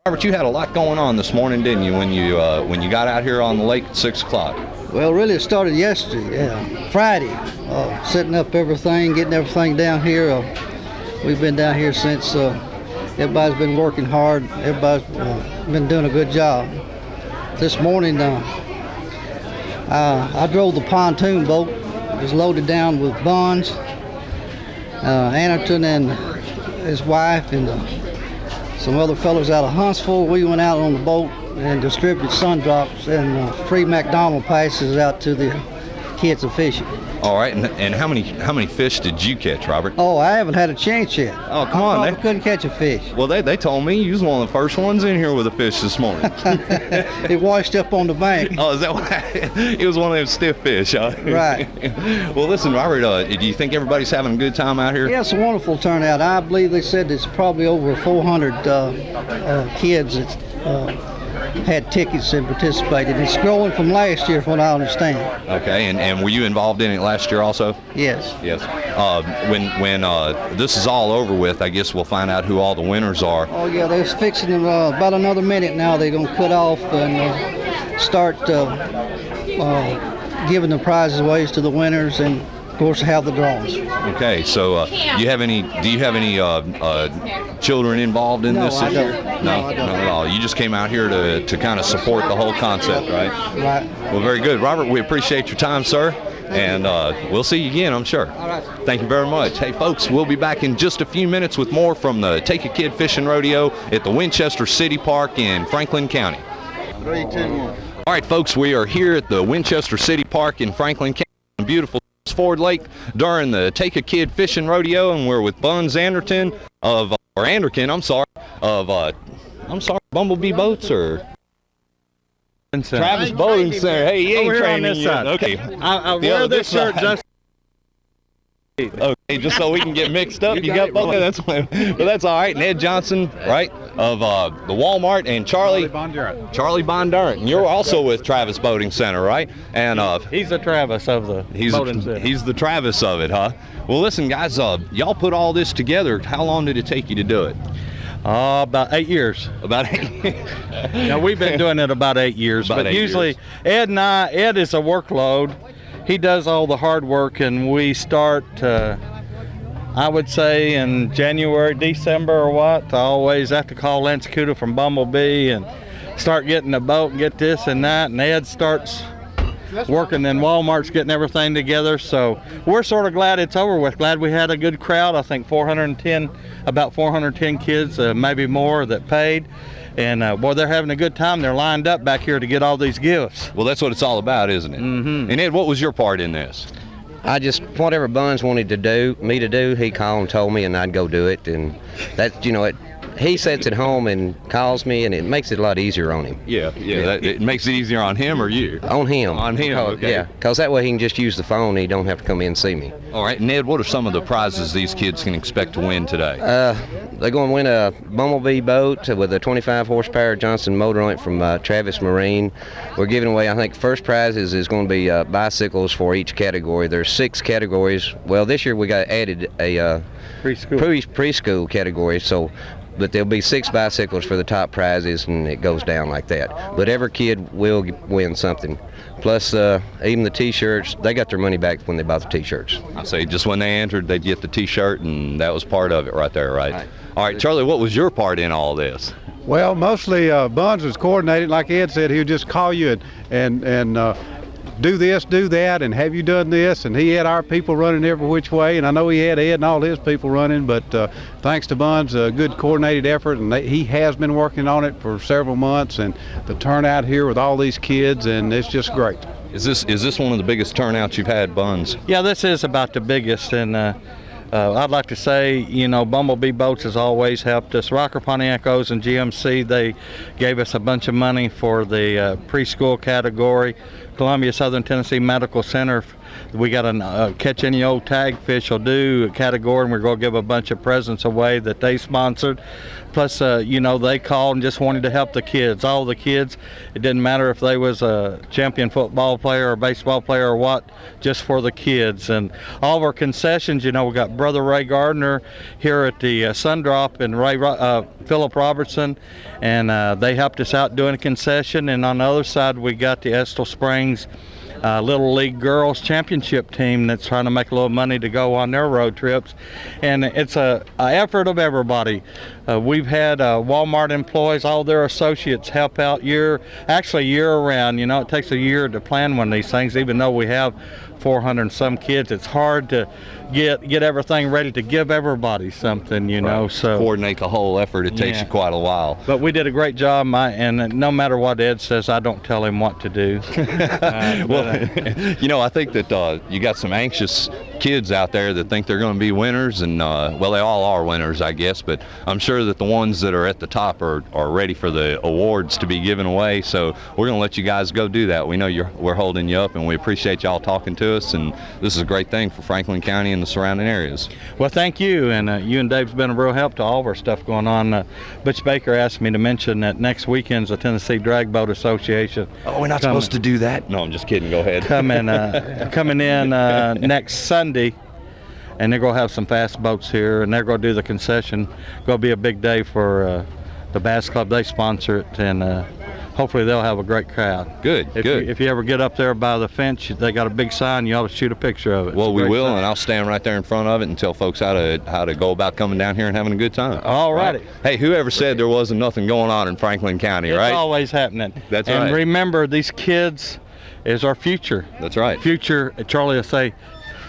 Robert, you had a lot going on this morning, didn't you, when you got out here on the lake at 6 o'clock? Well, really it started yesterday, Friday, setting up everything, getting everything down here. We've been down here since. Everybody's been working hard. Everybody's been doing a good job. This morning, I drove the pontoon boat. It was loaded down with buns. Anderton and his wife and some other fellows out of Huntsville. We went out on the boat and distributed sun drops and free McDonald passes out to the kids of fishing. All right, and how many fish did you catch, Robert? Oh, I haven't had a chance yet. Oh, come on. I couldn't catch a fish. Well, they told me you was one of the first ones in here with a fish this morning. It washed up on the bank. Oh, is that why? It was one of them stiff fish, huh? Right. Well, listen, Robert, do you think everybody's having a good time out here? Yeah, it's a wonderful turnout. I believe they said it's probably over 400 kids that had tickets and participated. It's growing from last year, from what I understand. Okay, and were you involved in it last year also? Yes. Yes. When this is all over with, I guess we'll find out who all the winners are. Oh yeah, they're fixing them about another minute now. They're going to cut off and start giving the prizes away to the winners, and of course have the drawings. Okay, so do you have any children involved in this I year? don't. No, I don't. not at all. You just came out here to kind of support the whole concept, right? Right. Well, very good. Robert, we appreciate your time, sir, and we'll see you again, I'm sure. All right. Thank you very much. Hey, folks, we'll be back in just a few minutes with more from the Take a Kid Fishing Rodeo at the Winchester City Park in Franklin County. 3, 2, 1. All right, folks, we are here at the Winchester City Park in Franklin County, beautiful Ford Lake, during the Take a Kid Fishing Rodeo, and we're with Buns Anderton of Bumblebee Boats, or Travis Boating Center. Hey, he ain't training you. Okay. I wear this shirt just. Okay, just so we can get mixed up. You got both. That's all right. And Ed Johnson, right, of the Walmart, and Charlie Bondurant. And you're also with Travis Boating Center, right? And He's the Travis of the boating center. He's the Travis of it, huh? Well, listen, guys, y'all put all this together. How long did it take you to do it? About 8 years. About 8 years. Now, we've been doing it about 8 years. About but 8 usually, years. Ed is a workload. He does all the hard work, and we start, I would say, in January, December, or what. I always have to call Lance Cuda from Bumblebee and start getting the boat and get this and that. And Ed starts working, then Walmart's getting everything together. So we're sort of glad it's over with. Glad we had a good crowd. I think about 410 kids, maybe more, that paid. And boy, they're having a good time. They're lined up back here to get all these gifts. Well, that's what it's all about, isn't it? Mm-hmm. And Ed, what was your part in this? I just, whatever Buns wanted me to do, he called and told me, and I'd go do it. And that, he sits at home and calls me, and it makes it a lot easier on him. Yeah. It makes it easier on him or you? On him. On him, okay. Yeah, because that way he can just use the phone and he don't have to come in and see me. All right, Ned, what are some of the prizes these kids can expect to win today? They're going to win a Bumblebee boat with a 25 horsepower Johnson motor on it from Travis Marine. We're giving away, I think, first prize is going to be bicycles for each category. There's 6 categories. Well, this year we got added a preschool category, but there'll be 6 bicycles for the top prizes, and it goes down like that. But every kid will win something. Plus, even the T-shirts, they got their money back when they bought the T-shirts. I say just when they entered, they'd get the T-shirt, and that was part of it right there, right? All right, Charlie, what was your part in all this? Well, mostly Buns was coordinated. Like Ed said, he would just call you and do this, do that, and have you done this? And he had our people running every which way, and I know he had Ed and all his people running, but thanks to Buns, a good coordinated effort, and he has been working on it for several months, and the turnout here with all these kids, and it's just great. Is this one of the biggest turnouts you've had, Buns? Yeah, this is about the biggest, and I'd like to say, Bumblebee Boats has always helped us. Rocker Pontiacos and GMC, they gave us a bunch of money for the preschool category. Columbia Southern Tennessee Medical Center We got a catch any old tag fish will do category, and we're going to give a bunch of presents away that they sponsored. Plus, you know, they called and just wanted to help the kids, all the kids. It didn't matter if they was a champion football player or baseball player or what, just for the kids. And all of our concessions, you know, we got Brother Ray Gardner here at the Sundrop and Philip Robertson, and they helped us out doing a concession. And on the other side, we got the Estill Springs Little League Girls Championship team that's trying to make a little money to go on their road trips, and it's a effort of everybody. We've had Walmart employees, all their associates help out year round. You know, it takes a year to plan one of these things. Even though we have 400 and some kids, it's hard to get everything ready to give everybody something, you know. So coordinate the whole effort, it takes you quite a while. But we did a great job, and no matter what Ed says, I don't tell him what to do. Well, you know, I think that you got some anxious kids out there that think they're going to be winners, and well, they all are winners, I guess, but I'm sure that the ones that are at the top are ready for the awards to be given away. So we're going to let you guys go do that. We know we're holding you up, and we appreciate y'all talking to us, and this is a great thing for Franklin County and the surrounding areas. Well, thank you, and you and Dave's been a real help to all of our stuff going on. Butch Baker asked me to mention that next weekend's the Tennessee Drag Boat Association. Oh, we're not supposed to do that? No, I'm just kidding. Go ahead. Coming in next Sunday, and they're going to have some fast boats here, and they're going to do the concession. Going to be a big day for the Bass Club. They sponsor it, and hopefully they'll have a great crowd. Good. If you ever get up there by the fence, they got a big sign. You ought to shoot a picture of it. Well, we will, and I'll stand right there in front of it and tell folks how to go about coming down here and having a good time. All righty. Hey, whoever said there wasn't nothing going on in Franklin County, right? It's always happening. That's right. And remember, these kids is our future. That's right. Future, Charlie will say,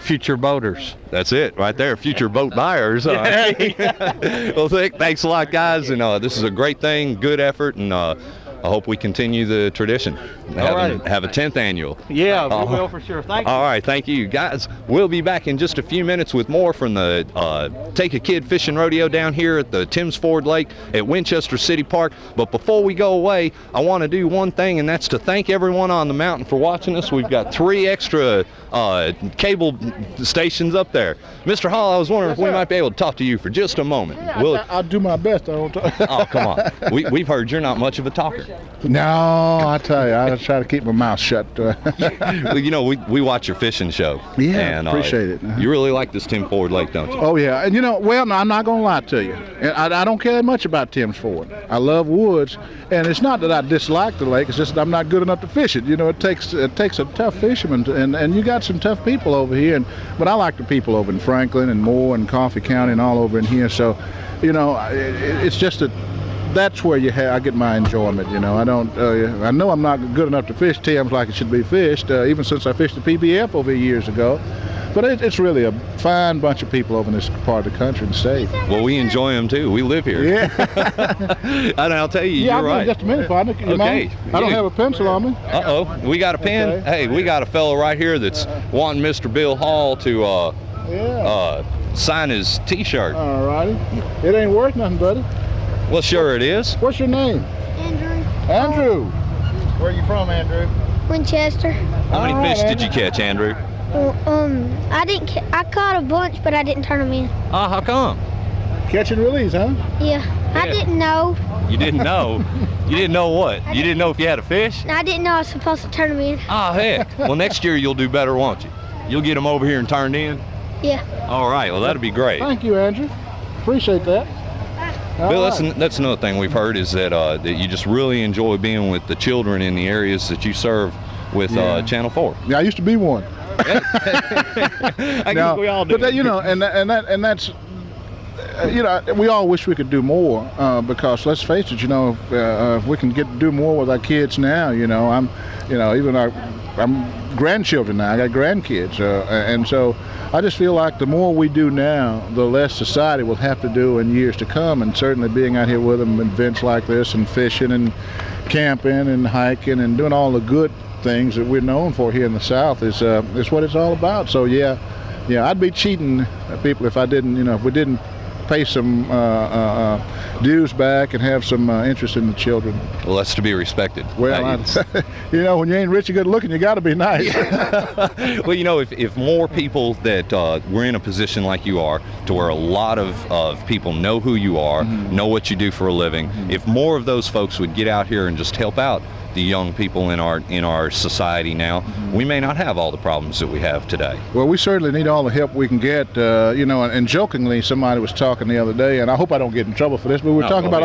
future boaters. That's it, right there. Future boat buyers. Well, thanks a lot, guys. And this is a great thing, good effort, and I hope we continue the tradition. Have a 10th annual. Yeah, we will for sure. Thank you. All right, thank you, guys. We'll be back in just a few minutes with more from the Take a Kid Fishing Rodeo down here at the Timms Ford Lake at Winchester City Park. But before we go away, I want to do one thing, and that's to thank everyone on the mountain for watching us. We've got 3 extra cable stations up there. Mr. Hall, I was wondering if we might be able to talk to you for just a moment. I'll do my best. I don't talk. Oh, come on. We've heard you're not much of a talker. No, I tell you, I try to keep my mouth shut. Well, you know, we watch your fishing show. Yeah, and, appreciate it. You really like this Tim Ford Lake, don't you? Oh, yeah. And, you know, well, no, I'm not going to lie to you. I don't care much about Timms Ford. I love woods. And it's not that I dislike the lake. It's just that I'm not good enough to fish it. You know, it takes a tough fisherman. And you got some tough people over here. But I like the people over in Franklin and Moore and Coffee County and all over in here. So, you know, it's just that that's where I get my enjoyment. You know, I know I'm not good enough to fish Timms like it should be fished, even since I fished the PBF over years ago. But it's really a fine bunch of people over in this part of the country and state. Well, we enjoy them too. We live here. Yeah. And I'll tell you, yeah, you're right. Just a minute, partner. You okay. mind? I don't have a pencil on me. Uh-oh. We got a pen? Okay. Hey, we got a fellow right here that's wanting Mr. Bill Hall to sign his T-shirt. All righty. It ain't worth nothing, buddy. Well, sure it is. What's your name? Andrew. Andrew. Where are you from, Andrew? Winchester. How many fish did you catch, Andrew? I caught a bunch, but I didn't turn them in. Oh, how come? Catch and release, huh? Yeah. I didn't know. You didn't know? You didn't know what? You didn't know if you had a fish? I didn't know I was supposed to turn them in. Oh, heck. Well, next year you'll do better, won't you? You'll get them over here and turned in? Yeah. All right. Well, that'll be great. Thank you, Andrew. Appreciate that. Bill, that's another thing we've heard is that that you just really enjoy being with the children in the areas that you serve with Channel 4. Yeah, I used to be one. I guess we all do. But that, you know, and that's you know, we all wish we could do more because let's face it, you know, if we can do more with our kids now, you know, I'm grandchildren now. I got grandkids, and so I just feel like the more we do now, the less society will have to do in years to come. And certainly being out here with them in events like this and fishing and camping and hiking and doing all the good things that we're known for here in the South is what it's all about. So yeah, I'd be cheating people if I didn't, you know, if we didn't pay some dues back and have some interest in the children. Well, that's to be respected. Well, you know, when you ain't rich and good looking, you got to be nice. Well, you know, if more people that we're in a position like you are, to where a lot of people know who you are, know what you do for a living, if more of those folks would get out here and just help out the young people in our society now, we may not have all the problems that we have today. Well, we certainly need all the help we can get. You know, and jokingly, somebody was talking the other day, and I hope I don't get in trouble for this, but we're talking about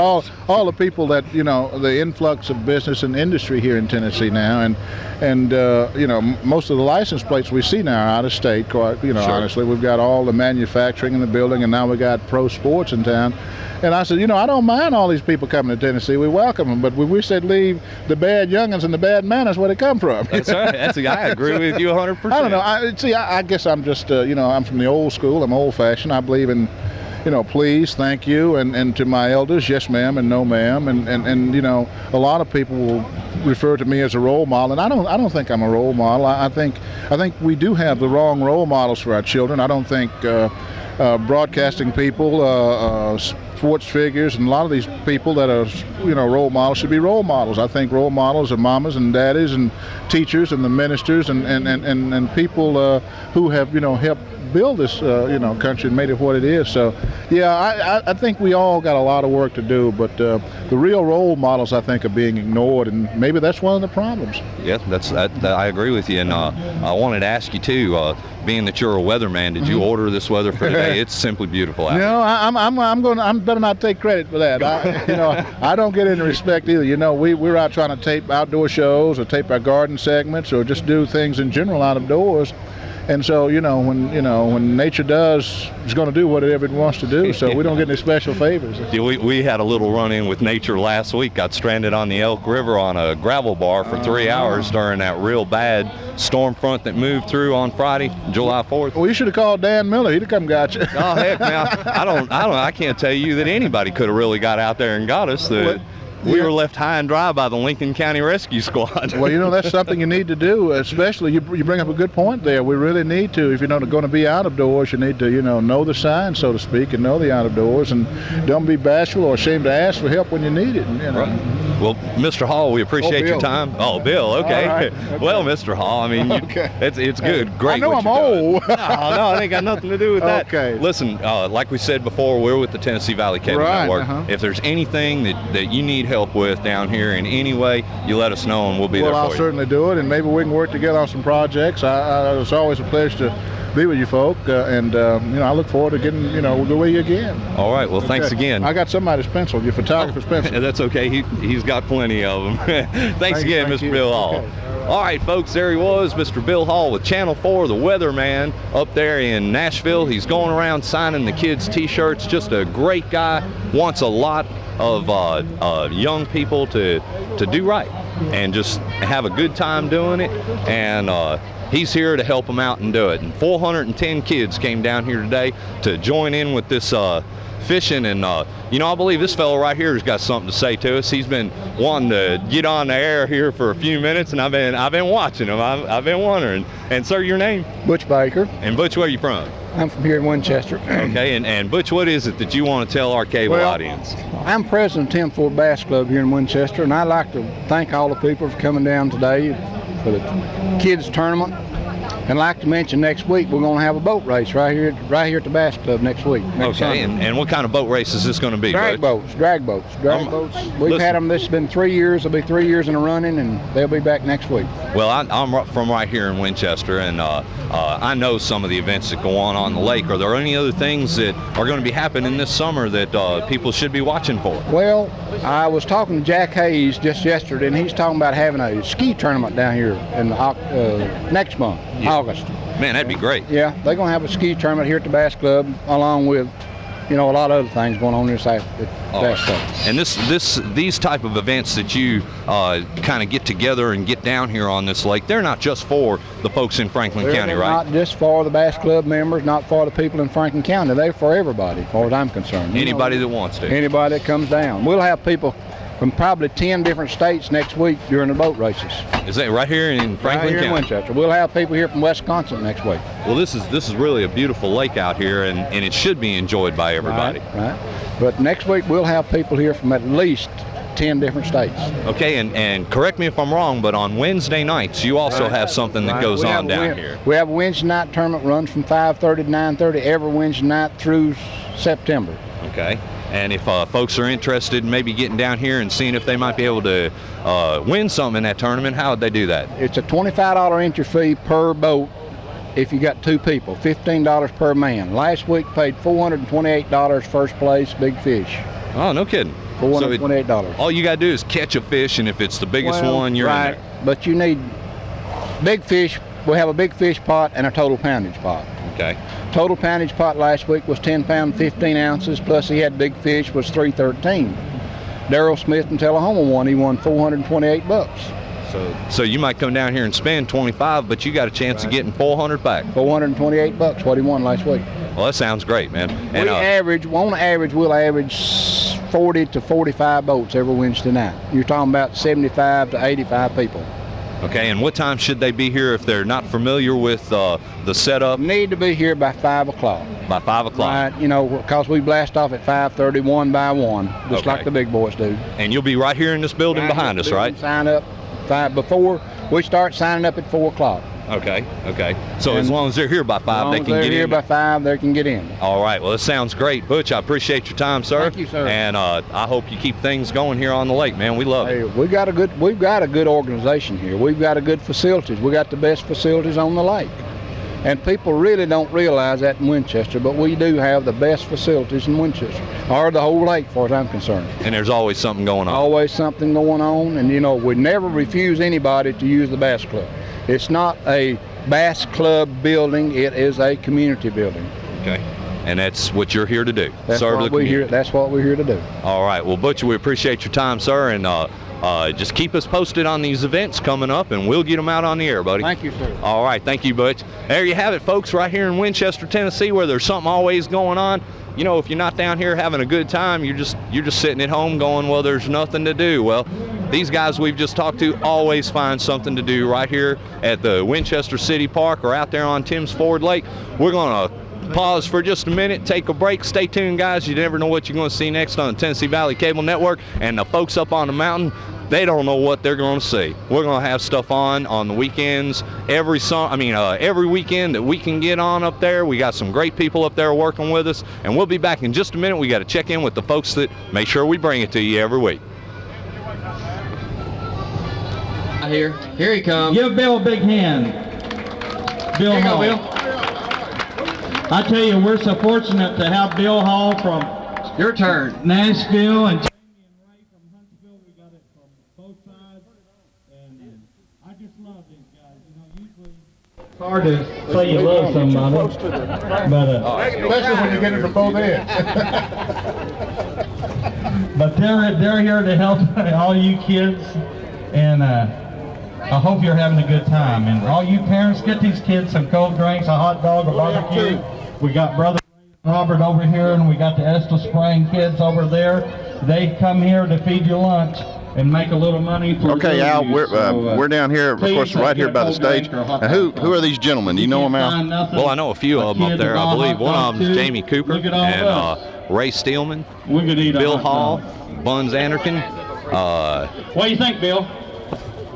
all the people that, you know, the influx of business and industry here in Tennessee now, and you know, most of the license plates we see now are out of state. You know, honestly, we've got all the manufacturing in the building, and now we got pro sports in town. And I said, you know, I don't mind all these people coming to Tennessee. We welcome them, but we wish they'd leave the bad youngins and the bad manners where they come from. That's right. I agree with you 100%. I don't know. I guess I'm just, you know, I'm from the old school. I'm old-fashioned. I believe in, you know, please, thank you, and to my elders, yes, ma'am, and no, ma'am, and you know, a lot of people will refer to me as a role model, and I don't think I'm a role model. I think we do have the wrong role models for our children. I don't think broadcasting people, sports figures, and a lot of these people that are, you know, role models should be role models. I think role models are mamas and daddies and teachers and the ministers and people who have, you know, helped build this, you know, country and made it what it is. So, yeah, I think we all got a lot of work to do, but the real role models, I think, are being ignored, and maybe that's one of the problems. Yeah, I agree with you, and I wanted to ask you too. Being that you're a weatherman, did you order this weather for today? It's simply beautiful out. No, I'm better not take credit for that. You know, I don't get any respect either. You know, we're out trying to tape outdoor shows or tape our garden segments or just do things in general out of doors. And so, you know, when nature is going to do whatever it wants to do, so we don't get any special favors. Yeah, we had a little run-in with nature last week. Got stranded on the Elk River on a gravel bar for 3 hours during that real bad storm front that moved through on Friday, July 4th. Well, you should have called Dan Miller. He'd have come got you. Oh, heck, man, I can't tell you that anybody could have really got out there and got us. We were left high and dry by the Lincoln County Rescue Squad. Well, you know, that's something you need to do, especially you bring up a good point there. We really need to, if you're not going to be out of doors, you need to, you know the signs, so to speak, and know the out of doors, and don't be bashful or ashamed to ask for help when you need it. You know. Right. Well, Mr. Hall, we appreciate your time. Oh, Bill, okay. Right. Well, Mr. Hall, I mean, it's good. Great. I know I'm old. No, it ain't got nothing to do with that. Okay. Listen, like we said before, we're with the Tennessee Valley Cable Network. If there's anything that you need help with down here in any way, you let us know and we'll be there for you. Well, I'll certainly do it, and maybe we can work together on some projects. It's always a pleasure to be with you folk, and you know, I look forward to getting, you know, with you again. All right, well, thanks again. I got somebody's pencil, your photographer's pencil. That's okay. He's got plenty of them. Thanks again, Mr. Bill Hall. Okay. All right, folks, there he was, Mr. Bill Hall with Channel 4, the weatherman up there in Nashville. He's going around signing the kids' T-shirts. Just a great guy. Wants a lot of young people to do right and just have a good time doing it. And he's here to help them out and do it. And 410 kids came down here today to join in with this fishing, and you know, I believe this fellow right here has got something to say to us. He's been wanting to get on the air here for a few minutes, and I've been watching him. I've been wondering. And sir, your name? Butch Baker. And Butch, where are you from? I'm from here in Winchester. Okay, and Butch, what is it that you want to tell our cable audience? I'm president of Tim Ford Bass Club here in Winchester, and I'd like to thank all the people for coming down today for the kids tournament. And I'd like to mention next week we're going to have a boat race right here at the Bass Club next week. Okay, and what kind of boat race is this going to be? Drag boats. We've had them. This has been 3 years. It'll be 3 years in a running, and they'll be back next week. Well, I'm from right here in Winchester, and I know some of the events that go on the lake. Are there any other things that are going to be happening this summer that people should be watching for? Well, I was talking to Jack Hayes just yesterday, and he's talking about having a ski tournament down here in next month, August. Man, that'd be great. Yeah, they're going to have a ski tournament here at the Bass Club, along with, you know, a lot of other things going on inside the Bass Club. And these type of events that you kind of get together and get down here on this lake, they're not just for the folks in Franklin County, right? Not just for the Bass Club members, not for the people in Franklin County. They're for everybody, as far as I'm concerned. Anybody that wants to. Anybody that comes down. We'll have people from probably 10 different states next week during the boat races. Is that right here in Franklin Right here County? in Winchester. We'll have people here from Wisconsin next week. Well, this is really a beautiful lake out here, and it should be enjoyed by everybody. Right. But next week we'll have people here from at least 10 different states. Okay, and correct me if I'm wrong, but on Wednesday nights you also have something that goes on down here. We have a Wednesday night tournament, runs from 5:30 to 9:30 every Wednesday night through September. Okay. And if folks are interested in maybe getting down here and seeing if they might be able to win something in that tournament, how would they do that? It's a $25 entry fee per boat if you got 2 people, $15 per man. Last week paid $428 first place, big fish. Oh, no kidding. $428. All you got to do is catch a fish, and if it's the biggest one, you're in there. But you need big fish. We have a big fish pot and a total poundage pot. Okay. Total poundage pot last week was 10 pounds, 15 ounces, plus he had big fish, was 313. Daryl Smith in Tullahoma won. He won $428. So you might come down here and spend 25, but you got a chance of getting 400 back. $428, what he won last week. Well, that sounds great, man. And, On average, we'll average 40 to 45 boats every Wednesday night. You're talking about 75 to 85 people. Okay, and what time should they be here if they're not familiar with the setup? Need to be here by 5 o'clock. By 5 o'clock. Right, you know, because we blast off at 5:30, one by one, just like the big boys do. And you'll be right here in this building behind us, right? Sign up before we start signing up at 4 o'clock. Okay. So as long as they're here by 5, they can get in. As long as they're here by 5, they can get in. All right. Well, it sounds great, Butch. I appreciate your time, sir. Thank you, sir. And I hope you keep things going here on the lake, man. We love it. We've got a good organization here. We've got a good facilities. We got the best facilities on the lake. And people really don't realize that in Winchester, but we do have the best facilities in Winchester, or the whole lake, as far as I'm concerned. And there's always something going on. Always something going on, and you know, we never refuse anybody to use the bass club. It's not a bass club building, it is a community building. Okay. And that's what you're here to do. That's serve the community. That's what we're here to do. All right. Well, Butcher, we appreciate your time, sir, and just keep us posted on these events coming up, and we'll get them out on the air, buddy. Thank you, sir. All right. Thank you, Butch. There you have it, folks, right here in Winchester, Tennessee, where there's something always going on. You know, if you're not down here having a good time, you're just sitting at home going, well, there's nothing to do. Well, these guys we've just talked to always find something to do right here at the Winchester City Park or out there on Timms Ford Lake. We're going to pause for just a minute, take a break. Stay tuned, guys. You never know what you're going to see next on the Tennessee Valley Cable Network. And the folks up on the mountain, they don't know what they're going to see. We're going to have stuff on the weekends, every weekend that we can get on up there. We got some great people up there working with us, and we'll be back in just a minute. We got to check in with the folks that make sure we bring it to you every week. Here he comes. Give Bill a big hand. Bill Hall. Bill. I tell you, we're so fortunate to have Bill Hall from Your turn. Nashville and Jamie and Ray from Huntsville. We got it from both sides, and I just love these guys. You know, usually it's hard to say you love somebody, but Especially when you get it from both ends. but they're here to help all you kids, and I hope you're having a good time. And all you parents, get these kids some cold drinks, a hot dog, a barbecue. We got Brother Robert over here, and we got the Estill Spring kids over there. They come here to feed you lunch and make a little money for Okay, Al, we're down here, of course, right here by the stage. And who are these gentlemen? Do you know them, Al? Well, I know a few of them up there. I believe one of them is Jamie Cooper and Ray Steelman, Bill Hall, Buns Anderkin. What do you think, Bill?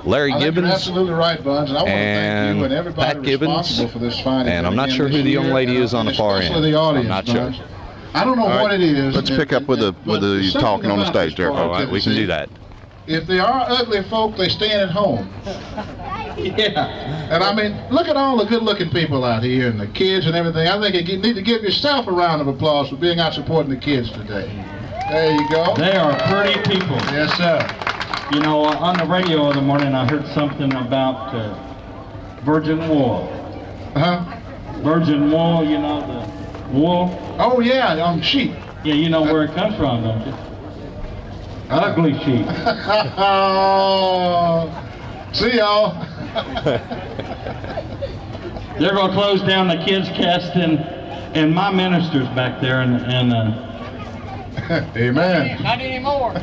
Larry Gibbons, you're absolutely right, Buns, and I want to thank you and everybody Pat Gibbons, responsible for this fine event. and I'm not sure who the young lady is on the far end. Especially the audience, I'm not Buns. sure. I don't know what it is. Let's pick up with the talking on the stage there. All right, we can do that. If they are ugly folk, they staying at home. Yeah. And I mean, look at all the good-looking people out here and the kids and everything. I think you need to give yourself a round of applause for being out supporting the kids today. There you go. They are pretty people. Yes, sir. You know, on the radio in the morning, I heard something about virgin wool. Virgin wool, you know, the wool. Oh, yeah, on sheep. Yeah, you know where it comes from, don't you? Ugly sheep. See y'all. They're going to close down the kids' cast and my minister's back there, and Amen. Not anymore.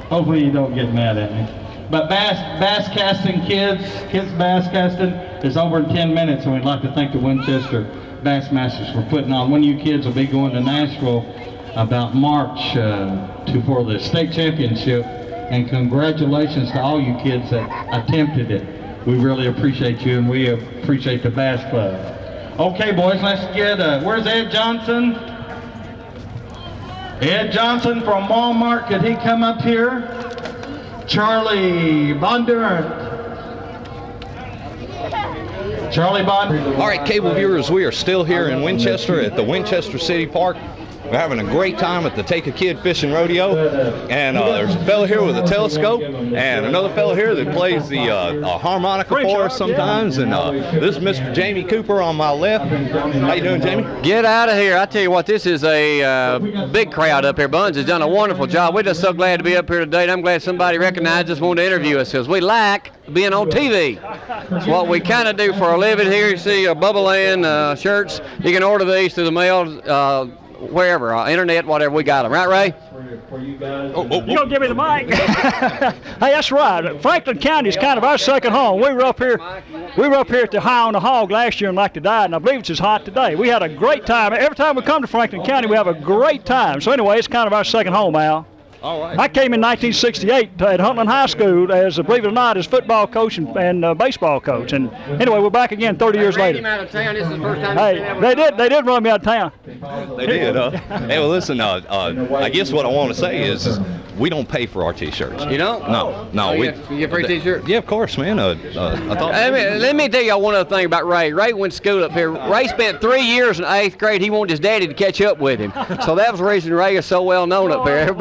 Hopefully you don't get mad at me. But bass casting, kids bass casting is over in 10 minutes, and we'd like to thank the Winchester Bassmasters for putting on. One of you kids will be going to Nashville about March for the state championship, and congratulations to all you kids that attempted it. We really appreciate you, and we appreciate the Bass Club. Okay, boys, let's get, where's Ed Johnson? Ed Johnson from Walmart, could he come up here? Charlie Bondurant. Charlie Bondurant. All right, cable viewers, we are still here in Winchester at the Winchester City Park. We're having a great time at the Take a Kid Fishing Rodeo, and there's a fellow here with a telescope, and another fellow here that plays the harmonica for us sometimes, and this is Mr. Jamie Cooper on my left. How you doing, Jamie? Get out of here. I tell you what, this is a big crowd up here. Buns has done a wonderful job. We're just so glad to be up here today, and I'm glad somebody recognized us, wanted to interview us, because we like being on TV. It's what we kind of do for a living here. You see Bubba Land shirts. You can order these through the mail, wherever, internet, whatever, we got them. Right, Ray? You gonna give me the mic? Hey, that's right. Franklin County is kind of our second home. We were up here at the High on the Hog last year and like to die, and I believe it's as hot today. We had a great time. Every time we come to Franklin County, we have a great time. So anyway, it's kind of our second home, Al. All right. I came in 1968 at Huntland High School as, believe it or not, as football coach and baseball coach. And anyway, we're back again 30 years later. Him out of town. This is the first time. Hey, they did run me out of town. They did, huh? Hey, well, listen, I guess what I want to say is we don't pay for our T-shirts. You don't? No. Oh, you get free T-shirts? Yeah, of course, man. I thought. Let me tell y'all one other thing about Ray. Ray went to school up here. Ray spent 3 years in 8th grade. He wanted his daddy to catch up with him. So that was the reason Ray is so well known up here.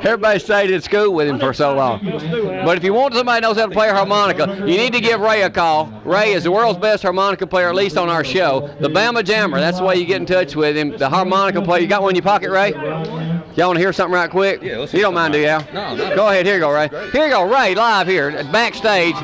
Everybody stayed in school with him for so long. But if you want somebody who knows how to play a harmonica, you need to give Ray a call. Ray is the world's best harmonica player, at least on our show. The Bama Jammer, that's the way you get in touch with him. The harmonica player. You got one in your pocket, Ray? Y'all want to hear something right quick? Yeah, you don't mind, do you, Al? No. Go ahead. Here you go, Ray. Here you go, Ray, live here, backstage.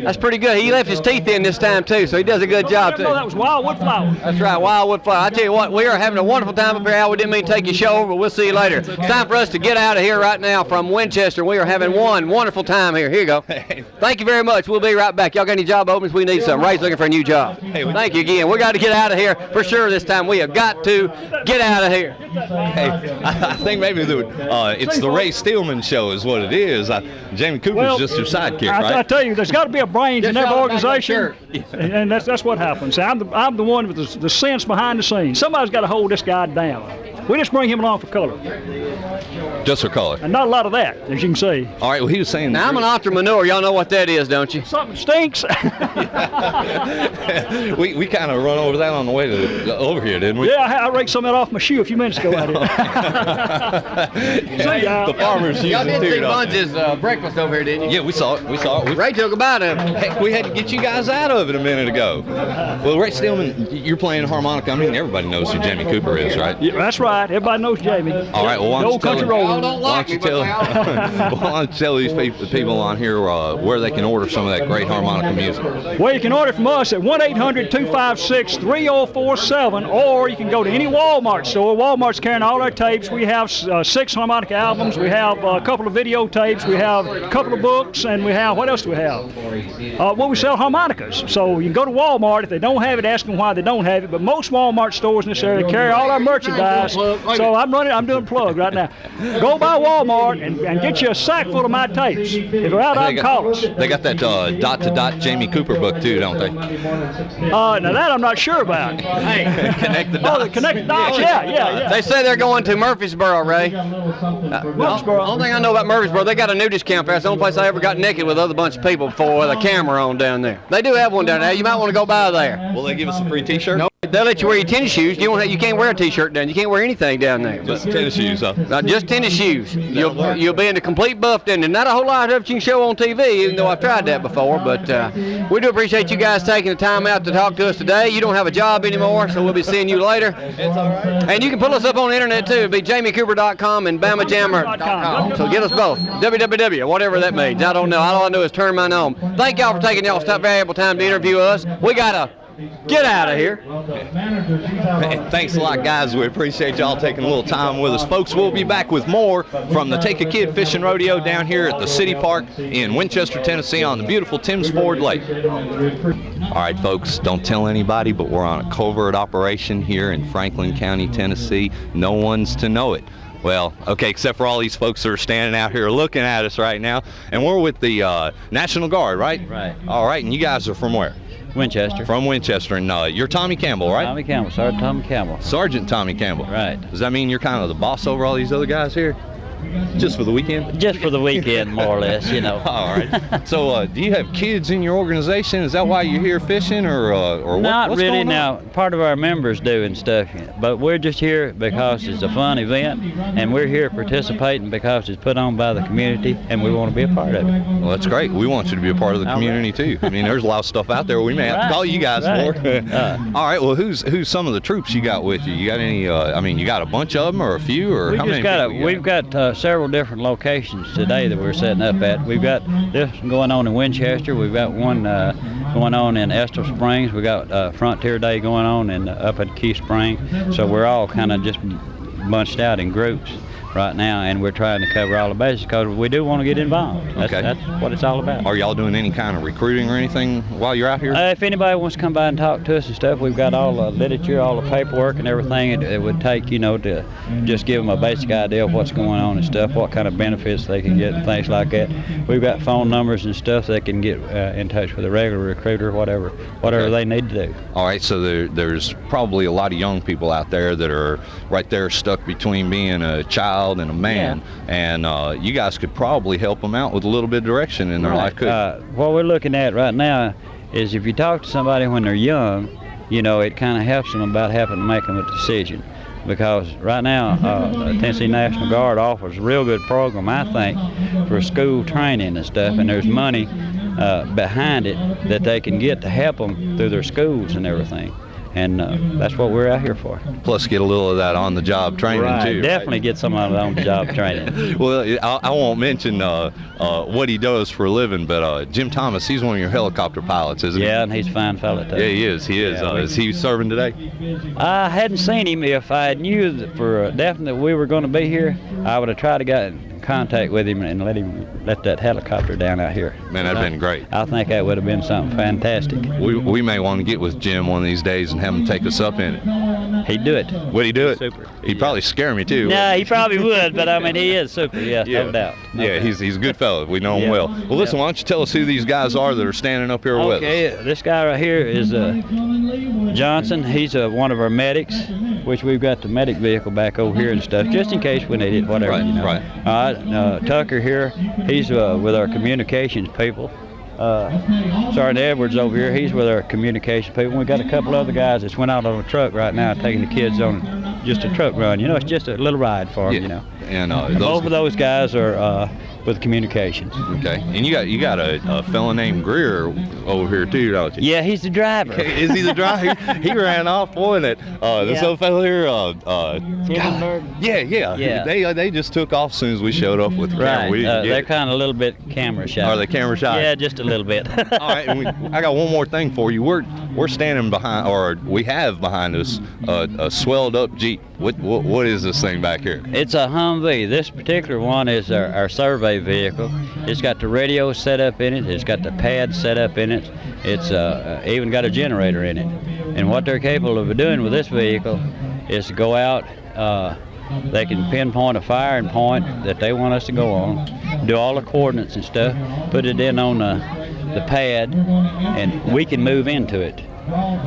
That's pretty good. He left his teeth in this time, too, so he does a good job, too. No, that was Wildwood Flower. That's right, Wildwood Flower. I tell you what, we are having a wonderful time up here, Al. We didn't mean to take your show over, but we'll see you later. It's time for us to get out of here right now from Winchester. We are having one wonderful time here. Here you go. Thank you very much. We'll be right back. Y'all got any job openings? We need some. Ray's looking for a new job. Thank you again. We got to get out of here for sure this time. We have got to get out of here. Hey, I think maybe it's the Ray Steelman show is what it is. Jamie Cooper's just your sidekick, right? I tell you, there's got to be a brains in every organization, and that's what happens. I'm the one with the sense behind the scenes. Somebody's got to hold this guy down. We just bring him along for color. Just for color. And not a lot of that, as you can see. All right, well, he was saying... Now, I'm an entrepreneur. Y'all know what that is, don't you? Something stinks. we kind of run over that on the way over here, didn't we? Yeah, I raked some of that off my shoe a few minutes ago out here. The farmers y'all use it did too, see Bunch's breakfast over here, didn't you? Yeah, we saw it. Ray took a bite of it. Heck, we had to get you guys out of it a minute ago. Well, Ray Steelman, you're playing harmonica. I mean, everybody knows who Jamie Cooper is, right? Yeah, that's right. Everybody knows Jamie. All right, well, why don't you tell these people on here where they can order some of that great harmonica music? Well, you can order from us at 1-800-256-3047, or you can go to any Walmart store. Walmart's carrying all our tapes. We have 6 harmonica albums. We have a couple of videotapes. We have a couple of books, and we have, what else do we have? Well, we sell harmonicas. So you can go to Walmart. If they don't have it, ask them why they don't have it. But most Walmart stores in this area carry all our merchandise. So I'm doing a plug right now. Go by Walmart and get you a sack full of my tapes. If they're out, call us. They got that dot-to-dot Jamie Cooper book too, don't they? Now that I'm not sure about. Hey, Connect the Dots. Oh, the Connect the Dots. Yeah. They say they're going to Murfreesboro, Ray. Murfreesboro. The only thing I know about Murfreesboro, they got a nudist camp there. It's the only place I ever got naked with other bunch of people before with a camera on down there. They do have one down there. You might want to go by there. Will they give us a free T-shirt? No. They'll let you wear your tennis shoes. You can't wear a T-shirt down. You can't wear anything down there. Just tennis shoes, huh? Just tennis shoes. You'll be in a complete buff down there. Not a whole lot of it you can show on TV, even though I've tried that before. But we do appreciate you guys taking the time out to talk to us today. You don't have a job anymore, so we'll be seeing you later. It's all right. And you can pull us up on the internet too. It'll be JamieCooper.com and BamaJammer.com. So get us both. www, whatever that means. I don't know. All I know is turn mine on. Thank y'all for taking y'all's valuable time to interview us. We gotta get out of here. Hey, thanks a lot, guys. We appreciate y'all taking a little time with us. Folks, we'll be back with more from the Take a Kid Fishing Rodeo down here at the City Park in Winchester, Tennessee on the beautiful Timms Ford Lake. All right, folks, don't tell anybody, but we're on a covert operation here in Franklin County, Tennessee. No one's to know it. Well, okay, except for all these folks that are standing out here looking at us right now. And we're with the National Guard, right? Right. All right, and you guys are from where? Winchester. From Winchester, and you're Tommy Campbell, right? Tommy Campbell, Sergeant Tommy Campbell. Sergeant Tommy Campbell. Right. Does that mean you're kind of the boss over all these other guys here? Just for the weekend? Just for the weekend, more or less, you know. All right. So, do you have kids in your organization? Is that why you're here fishing, or what? Not what's really. going on? Now, part of our members do and stuff, but we're just here because it's a fun event, and we're here participating because it's put on by the community, and we want to be a part of it. Well, that's great. We want you to be a part of the community too. I mean, there's a lot of stuff out there we may have to call you guys for. All right. Well, who's some of the troops you got with you? You got any? I mean, you got a bunch of them, or a few, or how many? We've got several different locations today that we're setting up at. We've got this going on in Winchester. We've got one going on in Estill Springs. We got Frontier Day going on up at Key Spring. So we're all kind of just bunched out in groups right now, and we're trying to cover all the bases because we do want to get involved. That's what it's all about. Are y'all doing any kind of recruiting or anything while you're out here? If anybody wants to come by and talk to us and stuff, we've got all the literature, all the paperwork and everything it would take, you know, to just give them a basic idea of what's going on and stuff, what kind of benefits they can get and things like that. We've got phone numbers and stuff they can get in touch with a regular recruiter, whatever they need to do. All right, so there's probably a lot of young people out there that are right there stuck between being a child and a man, and you guys could probably help them out with a little bit of direction in their life. What we're looking at right now is if you talk to somebody when they're young, you know, it kind of helps them about having to make them a decision. Because right now, the Tennessee National Guard offers a real good program, I think, for school training and stuff, and there's money behind it that they can get to help them through their schools and everything. And that's what we're out here for. Plus get a little of that on-the-job training too. Definitely get some of that on-the-job training. Well, I won't mention what he does for a living, but Jim Thomas, he's one of your helicopter pilots, isn't he? Yeah, and he's a fine fella too. Yeah, he is. Yeah, is he serving today? I hadn't seen him. If I knew that for definite we were going to be here, I would have tried to get in contact with him and let that helicopter down out here. Man, that'd been great. I think that would have been something fantastic. We may want to get with Jim one of these days and have him take us up in it. He'd do it. Would he do it? Super. He'd probably scare me too. No, he probably would, but I mean, he is super, no doubt. Yeah, he's a good fellow. We know him well. Well, listen, why don't you tell us who these guys are that are standing up here with us? Okay, this guy right here is Johnson. He's one of our medics, which we've got the medic vehicle back over here and stuff, just in case we need it, whatever. Right, you know. right. All right, Tucker here, he's with our communications people. Sergeant Edwards over here, he's with our communications people. We've got a couple other guys that's went out on a truck right now taking the kids on just a truck run. You know, it's just a little ride for them, you know. And both of those guys are with communications. Okay, and you got a fella named Greer over here too, don't you? Yeah, he's the driver. Is he the driver? he ran off, boy. This other fella here, yeah. They just took off as soon as we showed up with the camera. We didn't they're kind of a little bit camera shy. Are they camera shy? Yeah, just a little bit. All right, and I got one more thing for you. We're standing behind, or we have behind us, a swelled up Jeep. What is this thing back here? It's a Humvee. This particular one is our survey vehicle. It's got the radio set up in it. It's got the pad set up in it. It's even got a generator in it. And what they're capable of doing with this vehicle is to go out. They can pinpoint a firing point that they want us to go on, do all the coordinates and stuff, put it in on the pad, and we can move into it.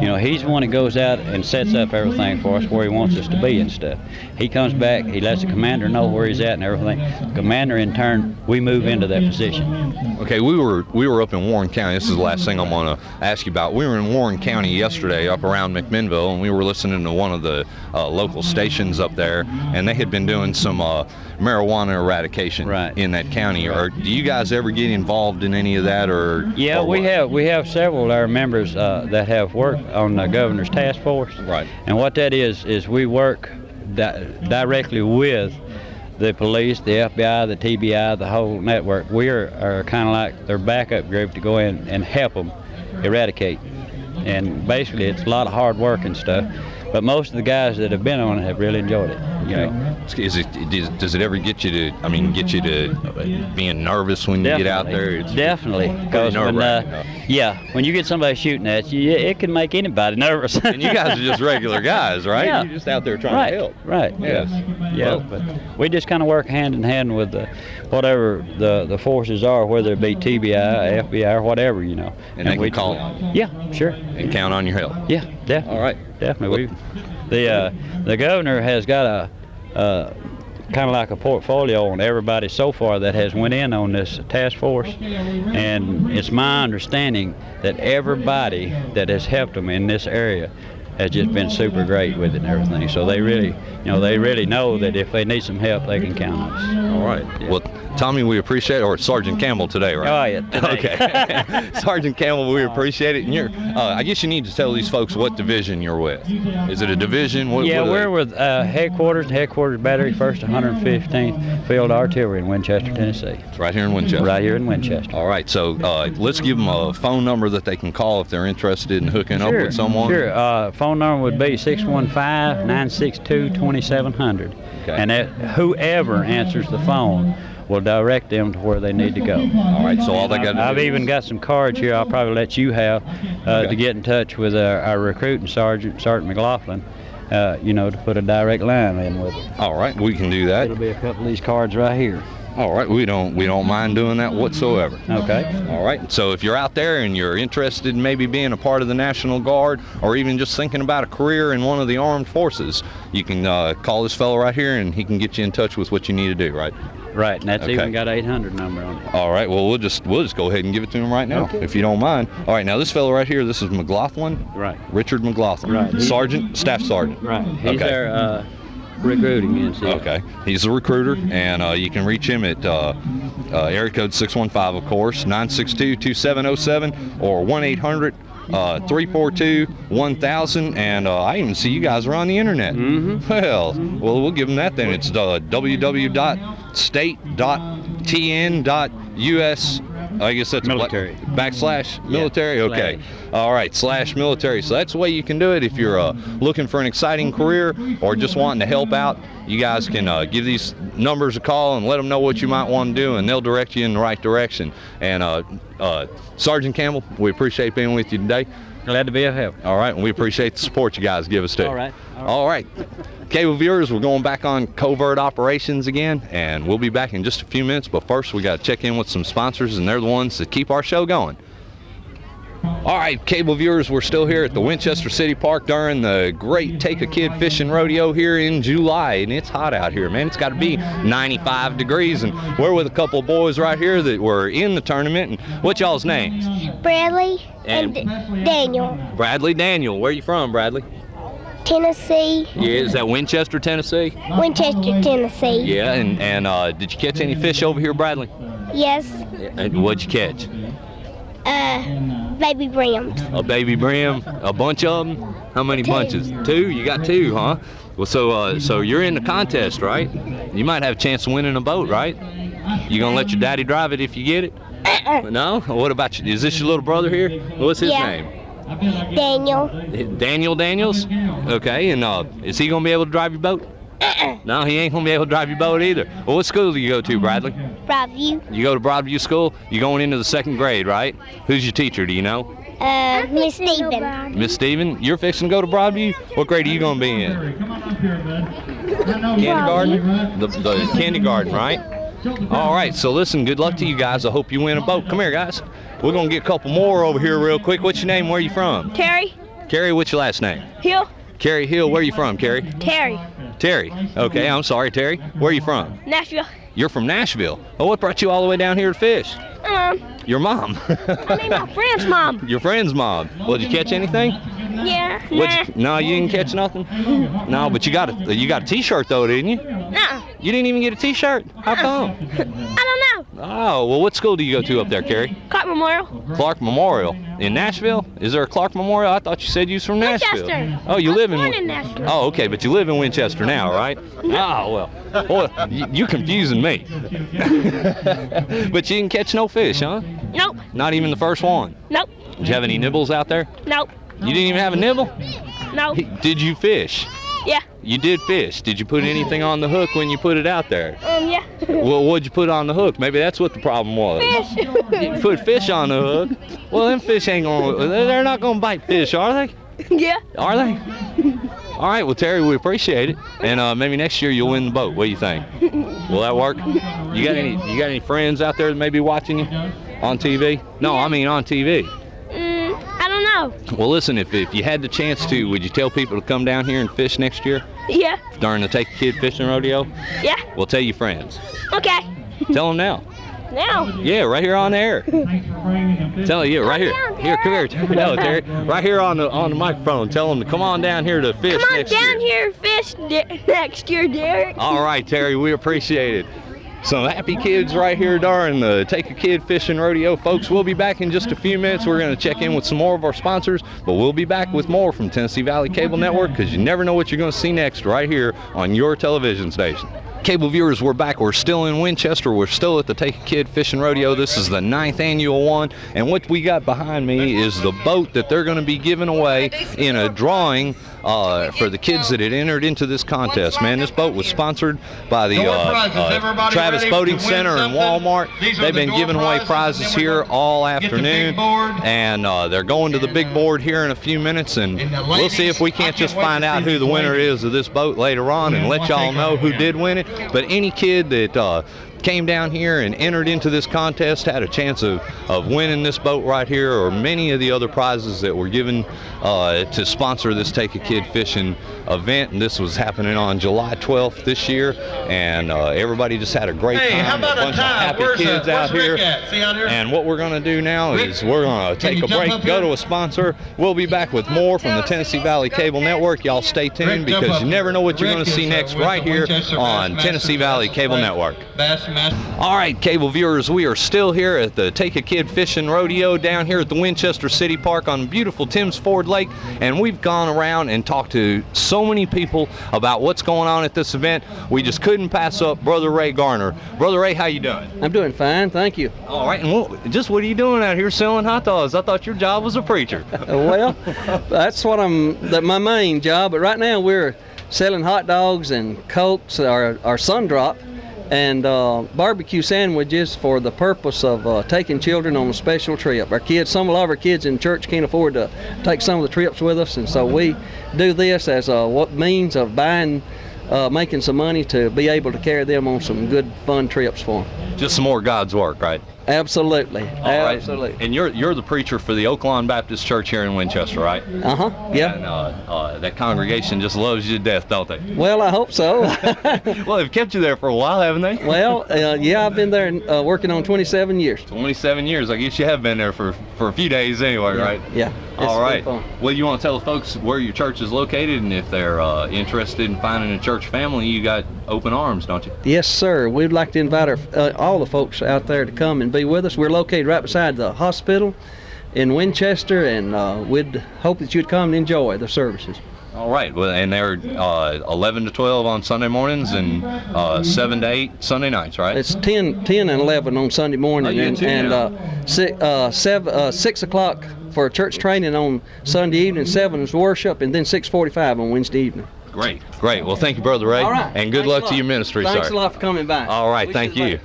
You know, he's the one that goes out and sets up everything for us where he wants us to be and stuff. He comes back, he lets the commander know where he's at and everything. The commander, in turn, we move into that position. Okay, we were up in Warren County. This is the last thing I'm going to ask you about. We were in Warren County yesterday up around McMinnville, and we were listening to one of the local stations up there, and they had been doing some marijuana eradication in that county. Or do you guys ever get involved in any of that? Or yeah, we have several of our members that have worked on the governor's task force. Right. And what that is we work directly with the police, the FBI, the TBI, the whole network. We are kind of like their backup group to go in and help them eradicate. And basically, it's a lot of hard work and stuff. But most of the guys that have been on it have really enjoyed it. You know. Does it ever get you to being nervous when you get out there? It's definitely, because when you get somebody shooting at you, it can make anybody nervous. And you guys are just regular guys, right? Yeah. You're just out there trying to help. Right. Yes. Yeah. Well, but we just kind of work hand in hand with whatever the forces are, whether it be TBI, FBI, or whatever, you know. And they can call on you. Yeah, sure. And count on your help. Yeah, definitely. All right. Definitely. The governor has got a kind of like a portfolio on everybody so far that has went in on this task force, and it's my understanding that everybody that has helped them in this area has just been super great with it and everything. So they really know that if they need some help, they can count on us. All right. Yeah. Well, Tommy, we appreciate it. Or Sergeant Campbell today, right? Oh, yeah, today. Okay. Sergeant Campbell, we appreciate it. And I guess you need to tell these folks what division you're with. Is it a division? We're with headquarters battery, 1st 115th Field Artillery in Winchester, Tennessee. It's right here in Winchester. Right here in Winchester. All right. So let's give them a phone number that they can call if they're interested in hooking up with someone. Sure. Phone number would be 615-962-2700. Okay. And whoever answers the phone will direct them to where they need to go. All right, so all they got to do I've even got some cards here I'll probably let you have to get in touch with our recruiting Sergeant McLaughlin, to put a direct line in with it. All right, we can do that. It'll be a couple of these cards right here. All right, we don't mind doing that whatsoever. Okay. All right, so if you're out there and you're interested in maybe being a part of the National Guard or even just thinking about a career in one of the armed forces, you can call this fellow right here and he can get you in touch with what you need to do, right? Right, and that's even got 800 number on it. All right, well, we'll just go ahead and give it to him right now, if you don't mind. All right, now this fellow right here, this is McLaughlin. Right. Richard McLaughlin. Right. Sergeant, Staff Sergeant. Right. He's our recruiting NCO. Okay. He's a recruiter, and you can reach him at area code 615, of course, 962-2707 or 1-800-342-1000, and I even see you guys are on the internet. Mm-hmm. Well, we'll give them that then. It's www.state.tn.us. I guess that's military. /military. Yeah, okay. All right, /military. So that's the way you can do it if you're looking for an exciting career or just wanting to help out. You guys can give these numbers a call and let them know what you might want to do, and they'll direct you in the right direction. And Sergeant Campbell, we appreciate being with you today. Glad to be of help. All right, and we appreciate the support you guys give us too. All right. All right. Cable viewers, we're going back on covert operations again, and we'll be back in just a few minutes, but first we got to check in with some sponsors, and they're the ones that keep our show going. All right, cable viewers, we're still here at the Winchester City Park during the great Take a Kid Fishing Rodeo here in July, and it's hot out here, man. It's got to be 95 degrees, and we're with a couple of boys right here that were in the tournament. And what y'all's names? Bradley and Daniel. Bradley, Daniel. Where are you from, Bradley? Tennessee. Yeah, is that Winchester, Tennessee? Winchester, Tennessee. Yeah, and did you catch any fish over here, Bradley? Yes. And what'd you catch? Baby brims. A baby brim, a bunch of them? How many bunches? 2? You got 2, huh? Well, so you're in the contest, right? You might have a chance of winning a boat, right? You gonna let your daddy drive it if you get it? No? What about you? Is this your little brother here? What's his name? Daniel. Daniel Daniels? Okay, and is he gonna be able to drive your boat? No, he ain't gonna be able to drive your boat either. Well, what school do you go to, Bradley? Broadview. You go to Broadview School? You're going into the 2nd grade, right? Who's your teacher, do you know? Miss Stephen. Miss Stephen? You're fixing to go to Broadview? What grade are you gonna be in? Kindergarten? The kindergarten, right? All right, so listen, good luck to you guys. I hope you win a boat. Come here, guys. We're gonna get a couple more over here real quick. What's your name? Where are you from? Terry. Carrie, what's your last name? Hill. Carrie Hill. Where are you from, Carrie? Terry. Terry. Okay, I'm sorry, Terry. Where are you from? Nashville. You're from Nashville. Well, what brought you all the way down here to fish? Your mom. I mean my friend's mom. Your friend's mom. Well, did you catch anything? Yeah. No, you didn't catch nothing? No, but you got a T-shirt though, didn't you? No. You didn't even get a T-shirt? How come? I don't know. Oh, well, what school do you go to up there, Carrie? Clark Memorial. Clark Memorial. In Nashville? Is there a Clark Memorial? I thought you said you was from Nashville. Winchester. Oh, you live born in Nashville. Oh, okay, but you live in Winchester now, right? Oh, well. Boy, you confusing me. But you didn't catch no fish, huh? Nope. Not even the first one? Nope. Did you have any nibbles out there? Nope. You didn't even have a nibble? No. Did you fish? Yeah. You did fish. Did you put anything on the hook when you put it out there? Yeah. Well, what'd you put on the hook? Maybe that's what the problem was. Fish. You put fish on the hook. Well, them fish ain't they're not gonna bite fish, are they? Yeah. Are they? All right, well, Terry, we appreciate it, and maybe next year you'll win the boat. What do you think? Will that work? You got any friends out there that may be watching you on TV? No, I mean on TV. I don't know. Well, listen, if you had the chance to, would you tell people to come down here and fish next year? Yeah. During the Take a Kid Fishing Rodeo? Yeah. Well, tell your friends. Okay. Tell them now. Now? Yeah, right here on the air. Tell you, right here. Here, come here. No, Terry. Right here on the microphone. Tell them to come on down here to fish next year. Come on down here fish next year, Derek. All right, Terry, we appreciate it. Some happy kids right here during the Take a Kid Fishing Rodeo. Folks, we'll be back in just a few minutes. We're going to check in with some more of our sponsors, but we'll be back with more from Tennessee Valley Cable Network, because you never know what you're going to see next right here on your television station. Cable viewers, we're back. We're still in Winchester. We're still at the Take a Kid Fishing Rodeo. This is the 9th annual one, and what we got behind me is the boat that they're going to be giving away in a drawing for the kids that had entered into this contest. Man, this boat was sponsored by the Travis Boating Center and Walmart. They've been giving away prizes here all afternoon, and they're going to the big board here in a few minutes, and we'll see if we can't just find out who the winner is of this boat later on and let y'all know who did win it. But any kid that came down here and entered into this contest had a chance of winning this boat right here, or many of the other prizes that were given to sponsor this Take a Kid Fishing event. And this was happening on July 12th this year, and everybody just had a great time. How about a bunch of happy kids out here. And what we're going to do now is we're going to take a break, go to a sponsor. We'll be back with more from the Tennessee Valley Cable Network. Y'all stay tuned, because you never know what you're going to see next right here on Tennessee Valley Cable Network. All right, cable viewers, we are still here at the Take a Kid Fishing Rodeo down here at the Winchester City Park on beautiful Timms Ford Lake, and we've gone around and talked to so many people about what's going on at this event. We just couldn't pass up Brother Ray Garner. Brother Ray, how you doing? I'm doing fine, thank you. All right, and what are you doing out here selling hot dogs? I thought your job was a preacher. Well, that's what my main job, but right now we're selling hot dogs and Cokes, our Sun Drop, and barbecue sandwiches for the purpose of taking children on a special trip. Some of our kids in church can't afford to take some of the trips with us, and so we do this as a means of making some money to be able to carry them on some good, fun trips for them. Just some more God's work, right? Absolutely. Absolutely. Right. And you're the preacher for the Oaklawn Baptist Church here in Winchester, right? Yeah. And that congregation just loves you to death, don't they? Well, I hope so. Well, they've kept you there for a while, haven't they? Well, yeah, I've been there working on 27 years. 27 years. I guess you have been there for a few days anyway, right? Yeah. All right. Well, you want to tell the folks where your church is located, and if they're interested in finding a church family, you got open arms, don't you? Yes, sir. We'd like to invite all the folks out there to come and be with us. We're located right beside the hospital in Winchester, and we'd hope that you'd come and enjoy the services. All right. Well, and they're 11 to 12 on Sunday mornings, and 7 to 8 Sunday nights, right? It's 10 and 11 on Sunday morning, and 6 o'clock for church training on Sunday evening, 7 is worship, and then 6:45 on Wednesday evening. Great. Well, thank you, Brother Ray. All right. And good luck to your ministry, sir. Thanks a lot for coming by. All right. Thank you.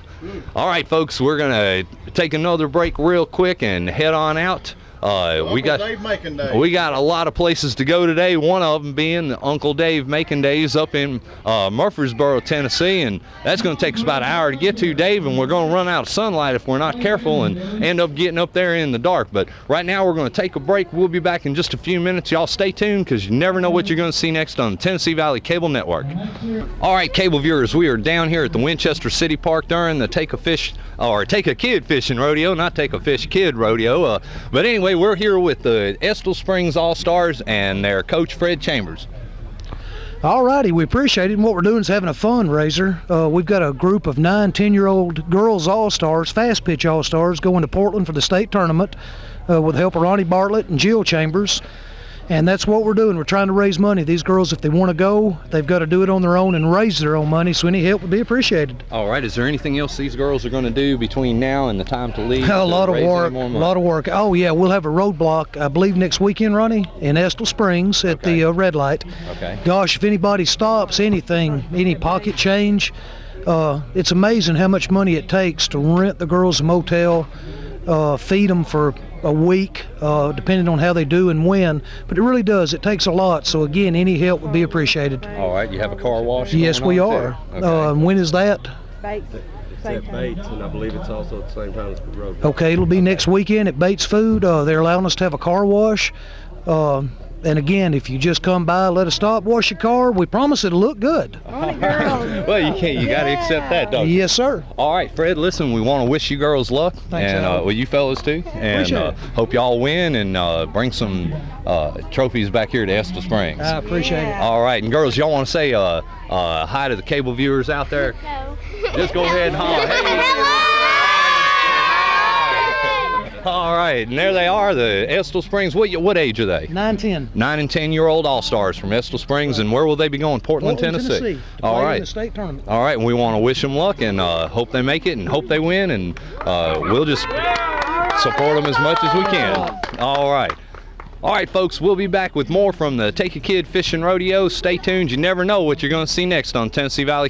All right, folks, we're going to take another break real quick and head on out we got a lot of places to go today. One of them being the Uncle Dave Making Days up in Murfreesboro, Tennessee, and that's going to take us about an hour to get to, Dave, and we're going to run out of sunlight if we're not careful and end up getting up there in the dark. But right now we're going to take a break. We'll be back in just a few minutes. Y'all stay tuned, because you never know what you're going to see next on the Tennessee Valley Cable Network. All right, cable viewers, we are down here at the Winchester City Park during the Take a Kid Fishing Rodeo, not Take a Fish Kid Rodeo. But anyway, we're here with the Estill Springs All-Stars and their coach, Fred Chambers. All righty, we appreciate it. And what we're doing is having a fundraiser. We've got a group of 9-10-year-old girls All-Stars, fast pitch All-Stars, going to Portland for the state tournament with the help of Ronnie Bartlett and Jill Chambers. And that's what we're doing. We're trying to raise money. These girls, if they want to go, they've got to do it on their own and raise their own money, so any help would be appreciated. All right, is there anything else these girls are going to do between now and the time to leave? A lot of work. Oh yeah, we'll have a roadblock, I believe, next weekend, Ronnie, in Estill Springs at the red light. Okay. Gosh, if anybody stops anything, any pocket change, it's amazing how much money it takes to rent the girls a motel, feed them for a week, depending on how they do and when, but it really does. It takes a lot. So again, any help would be appreciated. All right, you have a car wash? Yes, we are. Okay. When is that? Bates. It's at Bates, and I believe it's also at the same time as the road. Okay, it'll be next weekend at Bates Food. They're allowing us to have a car wash. And again, if you just come by, let us stop, wash your car. We promise it'll look good. Well, you can't. You got to accept that, don't you? Yes, sir. All right, Fred. Listen, we want to wish you girls luck, Thanks, and well, you fellas too. And hope y'all win and bring some trophies back here to Estill Springs. I appreciate it. All right, and girls, y'all want to say hi to the cable viewers out there? No. Just go ahead and holler. Hey. All right, and there they are, the Estill Springs. What age are they? 9-10. 9 and 10-year-old All-Stars from Estill Springs, and where will they be going? Portland, Tennessee. All right. In the state tournament. All right, and we want to wish them luck and hope they make it and hope they win, and we'll just support them as much as we can. All right. All right, folks, we'll be back with more from the Take a Kid Fishing Rodeo. Stay tuned. You never know what you're going to see next on Tennessee Valley.